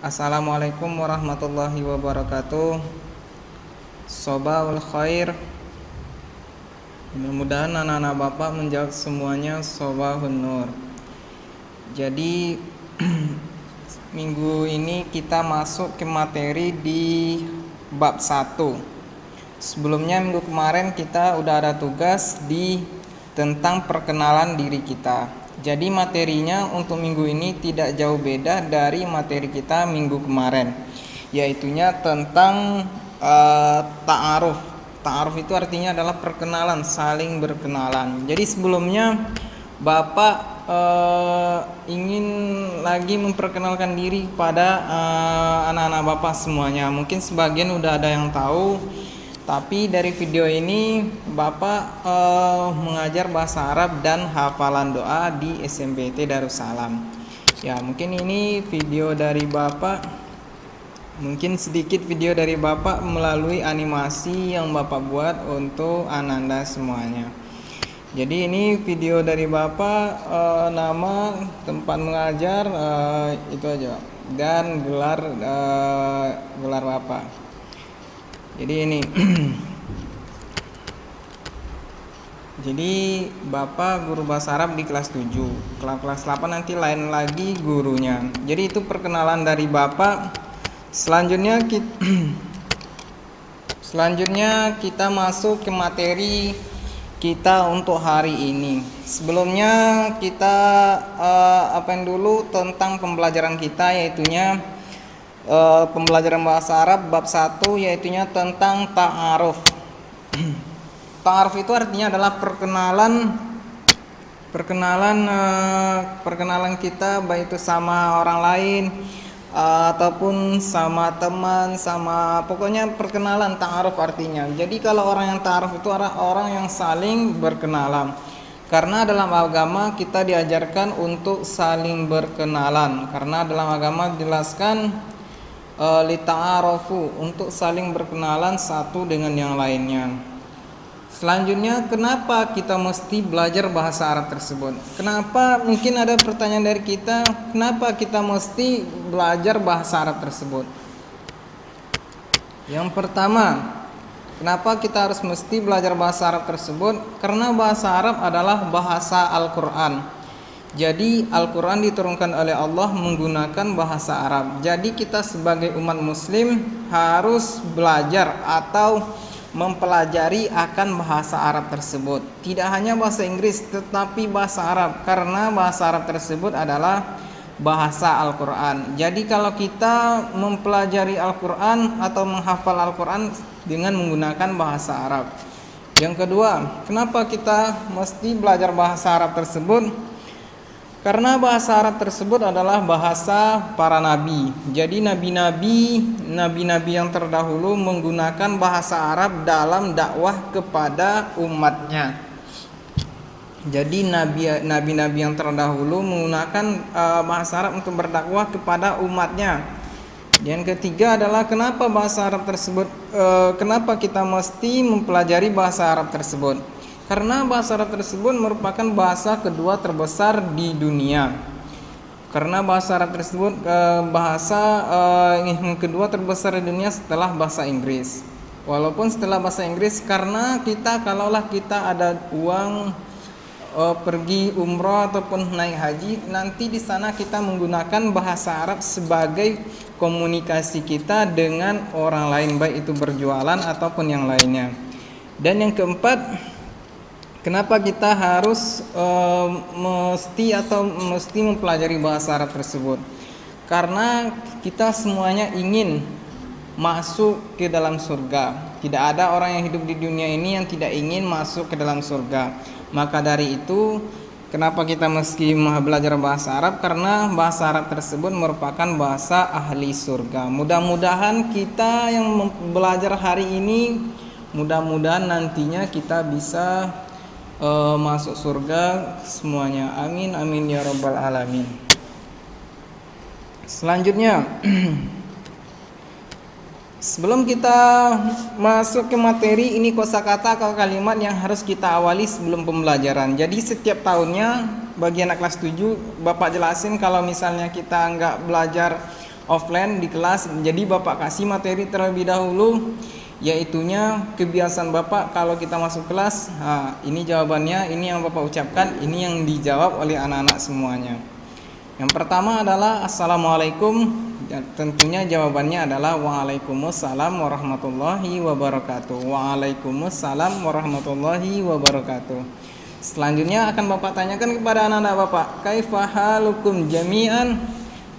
Assalamualaikum warahmatullahi wabarakatuh. Sobahul khair. Mudah-mudahan anak-anak Bapak menjawab semuanya sobahun nur. Jadi minggu ini kita masuk ke materi di bab 1. Sebelumnya minggu kemarin kita udah ada tugas tentang perkenalan diri kita. Jadi materinya untuk minggu ini tidak jauh beda dari materi kita minggu kemarin, yaitunya tentang ta'aruf. Ta'aruf itu artinya adalah perkenalan, saling berkenalan. Jadi sebelumnya Bapak ingin lagi memperkenalkan diri pada anak-anak Bapak semuanya. Mungkin sebagian udah ada yang tahu, tapi dari video ini Bapak mengajar bahasa Arab dan hafalan doa di SMPT Darussalam. Ya, mungkin ini video dari Bapak. Mungkin sedikit video dari Bapak melalui animasi yang Bapak buat untuk Ananda semuanya. Jadi ini video dari Bapak, nama, tempat mengajar, itu aja, dan gelar Bapak. Jadi ini jadi Bapak guru bahasa Arab di kelas 7. Kelas 8 nanti lain lagi gurunya. Jadi itu perkenalan dari Bapak. Selanjutnya kita masuk ke materi kita untuk hari ini. Sebelumnya kita dulu tentang pembelajaran kita, yaitunya pembelajaran bahasa Arab bab 1, yaitunya tentang ta'aruf. Ta'aruf itu artinya adalah perkenalan kita, baik itu sama orang lain ataupun sama teman, pokoknya perkenalan. Ta'aruf artinya. Jadi kalau orang yang ta'aruf itu orang yang saling berkenalan. Karena dalam agama kita diajarkan untuk saling berkenalan. Karena dalam agama dijelaskan lita'arofu, untuk saling berkenalan satu dengan yang lainnya. Selanjutnya, kenapa kita mesti belajar bahasa Arab tersebut? Kenapa? Mungkin ada pertanyaan dari kita, kenapa kita mesti belajar bahasa Arab tersebut? Yang pertama, kenapa kita harus mesti belajar bahasa Arab tersebut? Karena bahasa Arab adalah bahasa Al-Quran. Jadi Al-Quran diturunkan oleh Allah menggunakan bahasa Arab. Jadi kita sebagai umat muslim harus belajar atau mempelajari akan bahasa Arab tersebut. Tidak hanya bahasa Inggris, tetapi bahasa Arab, karena bahasa Arab tersebut adalah bahasa Al-Quran. Jadi kalau kita mempelajari Al-Quran atau menghafal Al-Quran dengan menggunakan bahasa Arab. Yang kedua, kenapa kita mesti belajar bahasa Arab tersebut? Karena bahasa Arab tersebut adalah bahasa para nabi. Jadi nabi-nabi yang terdahulu menggunakan bahasa Arab dalam dakwah kepada umatnya. Jadi nabi-nabi yang terdahulu menggunakan bahasa Arab untuk berdakwah kepada umatnya. Yang ketiga adalah kenapa bahasa Arab tersebut, kenapa kita mesti mempelajari bahasa Arab tersebut? Karena bahasa Arab tersebut merupakan bahasa kedua terbesar di dunia. Karena bahasa Arab tersebut yang kedua terbesar di dunia setelah bahasa Inggris. Walaupun setelah bahasa Inggris, karena kalaulah kita ada uang pergi umroh ataupun naik haji, nanti di sana kita menggunakan bahasa Arab sebagai komunikasi kita dengan orang lain, baik itu berjualan ataupun yang lainnya. Dan yang keempat, kenapa kita harus mesti mempelajari bahasa Arab tersebut? Karena kita semuanya ingin masuk ke dalam surga. Tidak ada orang yang hidup di dunia ini yang tidak ingin masuk ke dalam surga. Maka dari itu, kenapa kita mesti belajar bahasa Arab? Karena bahasa Arab tersebut merupakan bahasa ahli surga. Mudah-mudahan kita yang belajar hari ini, mudah-mudahan nantinya kita bisa masuk surga semuanya. Amin amin ya rabbal alamin. Selanjutnya, sebelum kita masuk ke materi, ini kosakata atau kalimat yang harus kita awali sebelum pembelajaran. Jadi setiap tahunnya bagi anak kelas 7 Bapak jelasin, kalau misalnya kita nggak belajar offline di kelas. Jadi Bapak kasih materi terlebih dahulu, yaitunya kebiasaan Bapak kalau kita masuk kelas, ini jawabannya, ini yang Bapak ucapkan, ini yang dijawab oleh anak-anak semuanya. Yang pertama adalah Assalamualaikum. Tentunya jawabannya adalah Waalaikumsalam warahmatullahi wabarakatuh. Waalaikumsalam warahmatullahi wabarakatuh. Selanjutnya akan Bapak tanyakan kepada anak-anak Bapak, kaifa halukum jami'an?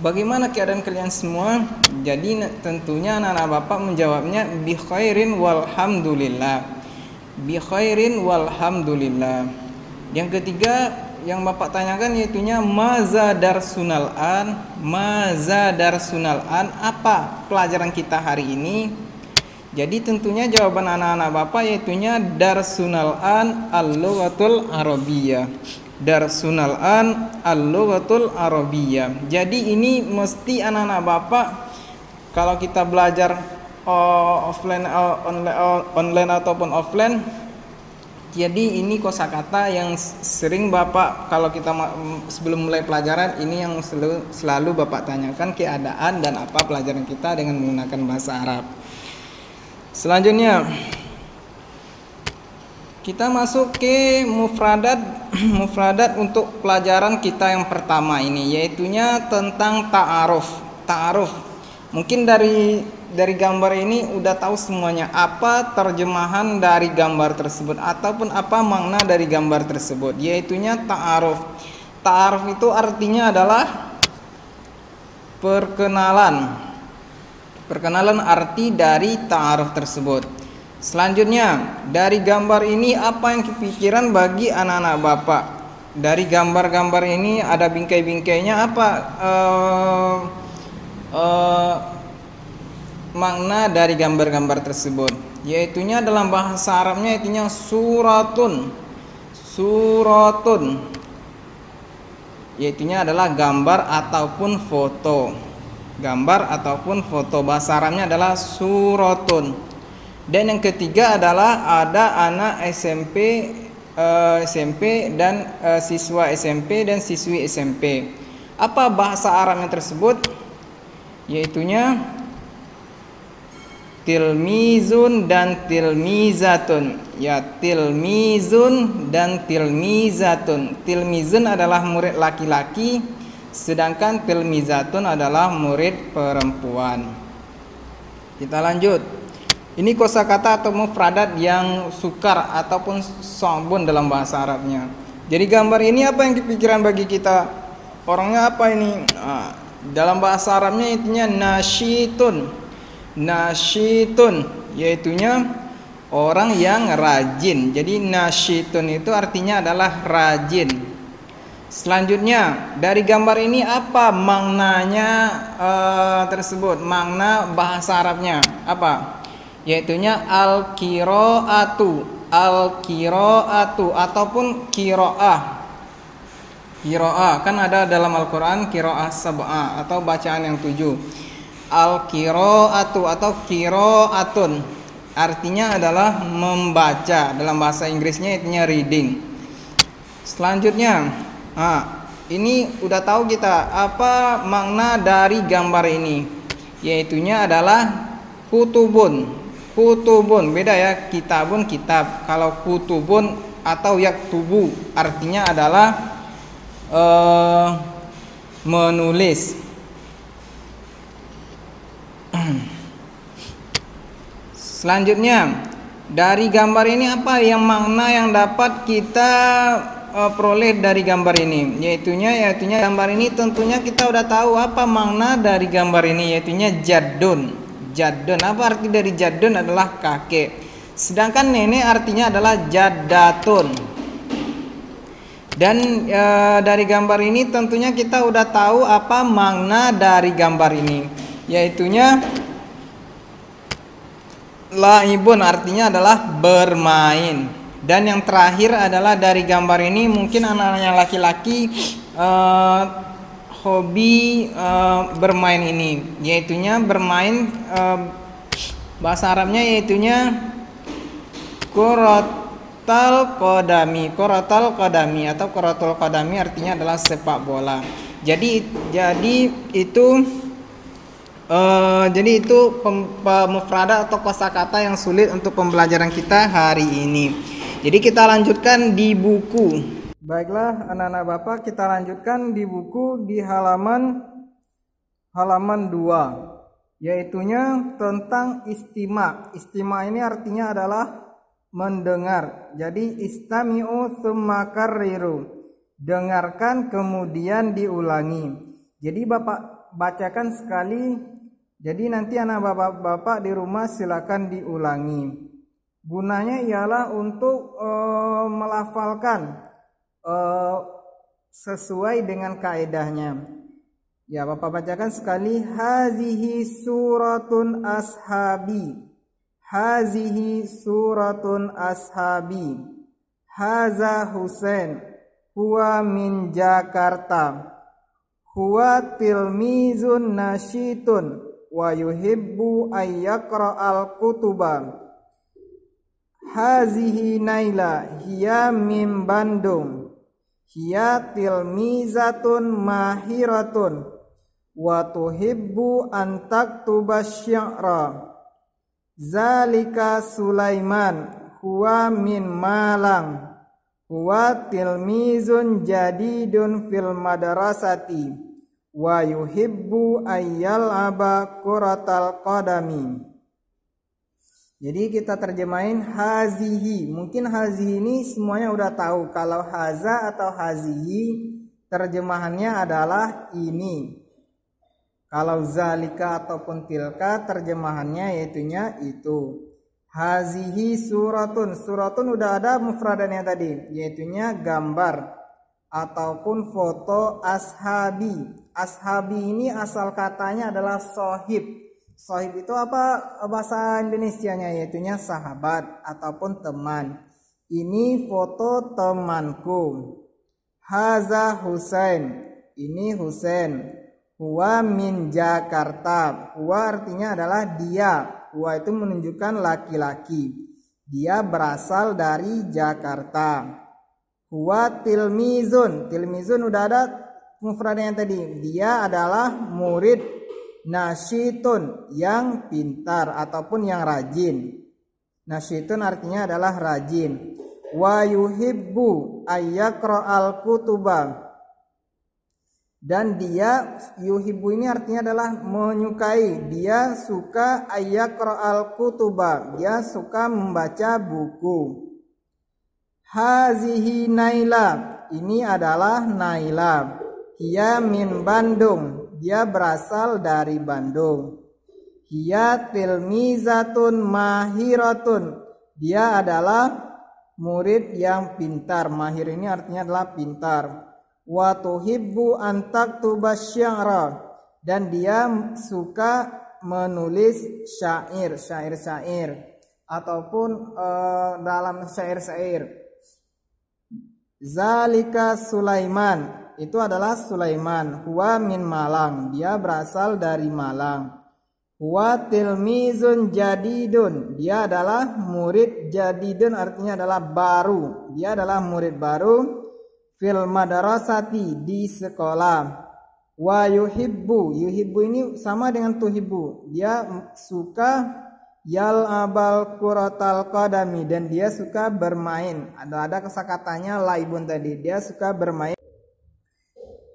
Bagaimana keadaan kalian semua? Jadi tentunya anak-anak Bapak menjawabnya bi khairin walhamdulillah. Bi khairin walhamdulillah. Yang ketiga yang Bapak tanyakan yaitunya maza darsunal an. Maza darsunal an, apa pelajaran kita hari ini? Jadi tentunya jawaban anak-anak Bapak yaitunya darsunal an al-lughatul arabiyyah. Darsunal an al-lughatul arabiyyah. Jadi ini mesti anak-anak Bapak kalau kita belajar online ataupun offline. Jadi ini kosakata yang sering Bapak kalau kita sebelum mulai pelajaran ini yang selalu Bapak tanyakan keadaan dan apa pelajaran kita dengan menggunakan bahasa Arab. Selanjutnya kita masuk ke mufradat untuk pelajaran kita yang pertama ini, yaitunya tentang ta'aruf. Ta'aruf. Mungkin dari gambar ini udah tahu semuanya apa terjemahan dari gambar tersebut ataupun apa makna dari gambar tersebut, yaitunya ta'aruf. Ta'aruf itu artinya adalah perkenalan. Perkenalan arti dari ta'aruf tersebut. Selanjutnya, dari gambar ini apa yang kepikiran bagi anak-anak Bapak? Dari gambar-gambar ini ada bingkai-bingkainya apa makna dari gambar-gambar tersebut? Yaitunya dalam bahasa Arabnya yaitunya suratun. Suratun. Yaitunya adalah gambar ataupun foto. Gambar ataupun foto. Bahasa Arabnya adalah suratun. Dan yang ketiga adalah ada anak SMP dan siswa SMP dan siswi SMP. Apa bahasa Arabnya tersebut? Yaitunya tilmizun dan tilmizatun. Ya, tilmizun dan tilmizatun. Tilmizun adalah murid laki-laki, sedangkan tilmizatun adalah murid perempuan. Kita lanjut. Ini kosakata atau mufradat yang sukar ataupun so'bun dalam bahasa Arabnya. Jadi gambar ini apa yang kepikiran bagi kita? Orangnya apa ini? Dalam bahasa Arabnya intinya nasyitun. Nasyitun yaitunya orang yang rajin. Jadi nasyitun itu artinya adalah rajin. Selanjutnya, dari gambar ini apa maknanya tersebut? Makna bahasa Arabnya apa? Yaitunya al-qiraatu. Al-qiraatu ataupun qiraah. Qiraah kan ada dalam Al-Qur'an qiraah sab'ah atau bacaan yang 7. Al-qiraatu atau qiraatun artinya adalah membaca. Dalam bahasa Inggrisnya artinya reading. Selanjutnya, ini udah tahu kita apa makna dari gambar ini. Yaitunya adalah kutubun. Kutubun beda ya, kitabun kitab. Kalau kutubun atau yaktubu artinya adalah menulis. Selanjutnya, dari gambar ini apa yang makna yang dapat kita peroleh dari gambar ini? Yaitunya gambar ini tentunya kita udah tahu apa makna dari gambar ini, yaitunya jaddun. Jaddun, apa arti dari jaddun? Adalah kakek. Sedangkan nenek artinya adalah jaddatun. Dan dari gambar ini tentunya kita udah tahu apa makna dari gambar ini, yaitunya laibun artinya adalah bermain. Dan yang terakhir adalah dari gambar ini mungkin anak-anaknya laki-laki hobi bermain ini, yaitunya bermain bahasa Arabnya yaitunya Quratal qadami. Quratal qadami atau quratul qadami artinya adalah sepak bola. Jadi itu Jadi itu mufradat atau kosakata yang sulit untuk pembelajaran kita hari ini. Jadi kita lanjutkan di buku. Baiklah anak-anak Bapak, kita lanjutkan di buku di halaman 2, yaitunya tentang istima. Istima ini artinya adalah mendengar. Jadi istami'u tsumma karriru. Dengarkan kemudian diulangi. Jadi Bapak bacakan sekali. Jadi nanti anak bapak-bapak di rumah silakan diulangi. Gunanya ialah untuk melafalkan sesuai dengan kaedahnya. Ya, Bapak bacakan sekali. Hazihi suratun ashabi. Hazihi suratun ashabi. Haza Husain. Huwa min Jakarta. Huwa tilmizun nasyitun. Wa yuhibbu ayyaqra'al kutuba. Hazihi Naila hiya min Bandung. Hiya tilmizatun mahiratun. Wa tuhibbu an taktuba syi'ra. Zalika Sulaiman huwa min Malang. Huwa tilmizun jadidun fil madrasati. Wa yuhibbu ayyal'aba kuratal qadami. Jadi kita terjemahin hazihi. Mungkin hazihi ini semuanya udah tahu. Kalau haza atau hazihi terjemahannya adalah ini. Kalau zalika ataupun tilka terjemahannya yaitunya itu. Hazihi suratun. Suratun udah ada mufradannya tadi, yaitunya gambar ataupun foto ashabi. Ashabi ini asal katanya adalah sohib. Sohib itu apa bahasa Indonesianya? Yaitunya sahabat ataupun teman. Ini foto temanku. Haza Husain. Ini Husain. Huwa min Jakarta. Huwa artinya adalah dia. Huwa itu menunjukkan laki-laki. Dia berasal dari Jakarta. Huwa tilmizun. Tilmizun udah ada mufradnya tadi. Dia adalah murid nasyitun, yang pintar ataupun yang rajin. Nasyitun artinya adalah rajin. Wa yuhibbu ayyaqra'al kutuba. Dan dia, yuhibbu ini artinya adalah menyukai. Dia suka ayyaqra'al kutuba. Dia suka membaca buku. Hazihi Naila. Ini adalah Naila. Hiya min Bandung. Dia berasal dari Bandung. Hiya tilmizatun mahiratun. Dia adalah murid yang pintar. Mahir ini artinya adalah pintar. Wa tuhibbu an taktuba syi'ra. Dan dia suka menulis syair, syair-syair ataupun dalam syair-syair. Zalika Sulaiman. Itu adalah Sulaiman. Huwa min Malang. Dia berasal dari Malang. Huwa tilmizun jadidun. Dia adalah murid jadidun artinya adalah baru. Dia adalah murid baru. Fil madrasati di sekolah. Wa yuhibbu. Yuhibbu ini sama dengan tuhibbu. Dia suka yal'abal kuratal qadami. Dan dia suka bermain. Ada kosakatanya laibun tadi. Dia suka bermain.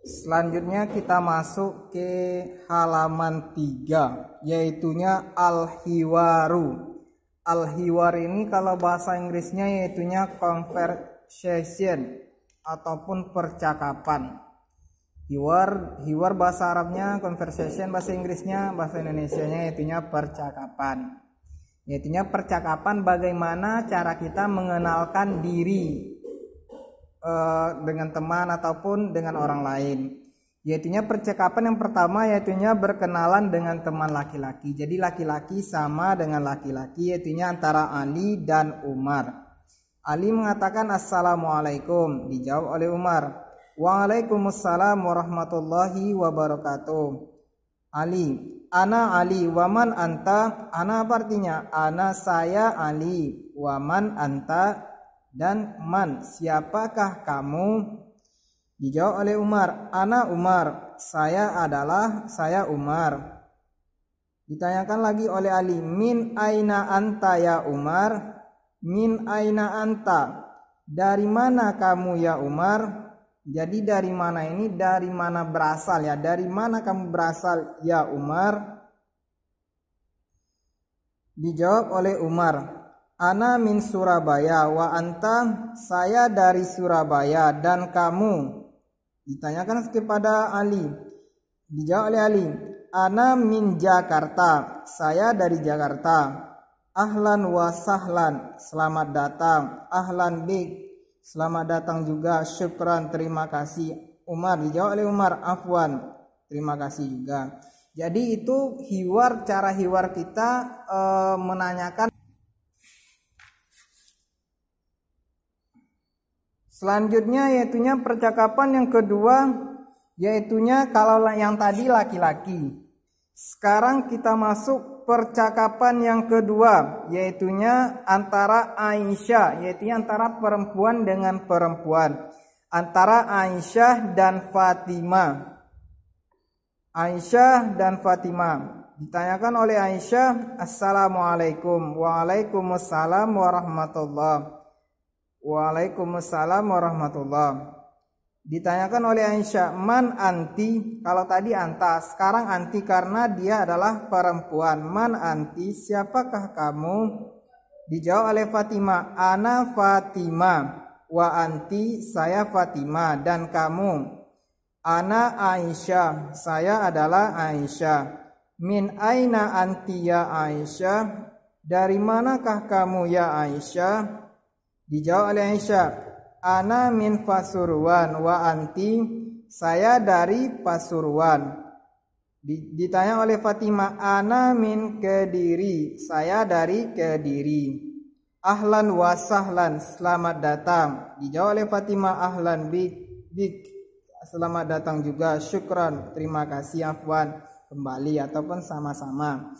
Selanjutnya kita masuk ke halaman 3, yaitunya al-hiwaru. Al-hiwar ini kalau bahasa Inggrisnya yaitunya conversation ataupun percakapan. Hiwar bahasa Arabnya conversation, bahasa Inggrisnya, bahasa Indonesianya yaitunya percakapan. Yaitunya percakapan bagaimana cara kita mengenalkan diri dengan teman ataupun dengan orang lain. Yaitunya percakapan yang pertama yaitunya berkenalan dengan teman laki-laki. Jadi laki-laki sama dengan laki-laki, yaitunya antara Ali dan Umar. Ali mengatakan assalamualaikum, dijawab oleh Umar waalaikumsalam warahmatullahi wabarakatuh. Ali, ana Ali, waman anta. Ana apa artinya? Ana saya Ali, waman anta, dan man siapakah kamu? Dijawab oleh Umar, ana Umar, saya Umar. Ditanyakan lagi oleh Ali, min aina anta ya Umar? Min aina anta, dari mana kamu ya Umar? Jadi dari mana ini, dari mana berasal ya, dari mana kamu berasal ya Umar? Dijawab oleh Umar, ana min Surabaya wa anta, saya dari Surabaya, dan kamu? Ditanyakan kepada Ali, dijawab oleh Ali, ana min Jakarta, saya dari Jakarta. Ahlan wa sahlan, selamat datang. Ahlan bik, selamat datang juga. Syukran, terima kasih. Umar, dijawab oleh Umar, afwan, terima kasih juga. Jadi itu cara hiwar kita menanyakan. Selanjutnya yaitunya percakapan yang kedua, yaitunya kalau yang tadi laki-laki. Sekarang kita masuk percakapan yang kedua, yaitunya antara Aisyah, yaitu antara perempuan dengan perempuan, antara Aisyah dan Fatimah. Aisyah dan Fatimah. Ditanyakan oleh Aisyah, assalamualaikum. Waalaikumsalam warahmatullahi. Waalaikumsalam warahmatullahi. Ditanyakan oleh Aisyah, man anti? Kalau tadi anta, sekarang anti karena dia adalah perempuan. Man anti, siapakah kamu? Dijawab oleh Fatimah, ana Fatimah. Wa anti, saya Fatimah. Dan kamu? Ana Aisyah, saya adalah Aisyah. Min aina anti ya Aisyah? Dari manakah kamu ya Aisyah? Dijawab oleh Aisyah, ana min Pasuruan wa anti, saya dari Pasuruan. Ditanya oleh Fatimah, ana min Kediri, saya dari Kediri. Ahlan wa sahlan, selamat datang. Dijawab oleh Fatimah, ahlan bik, selamat datang juga. Syukran, terima kasih, afwan, kembali ataupun sama-sama.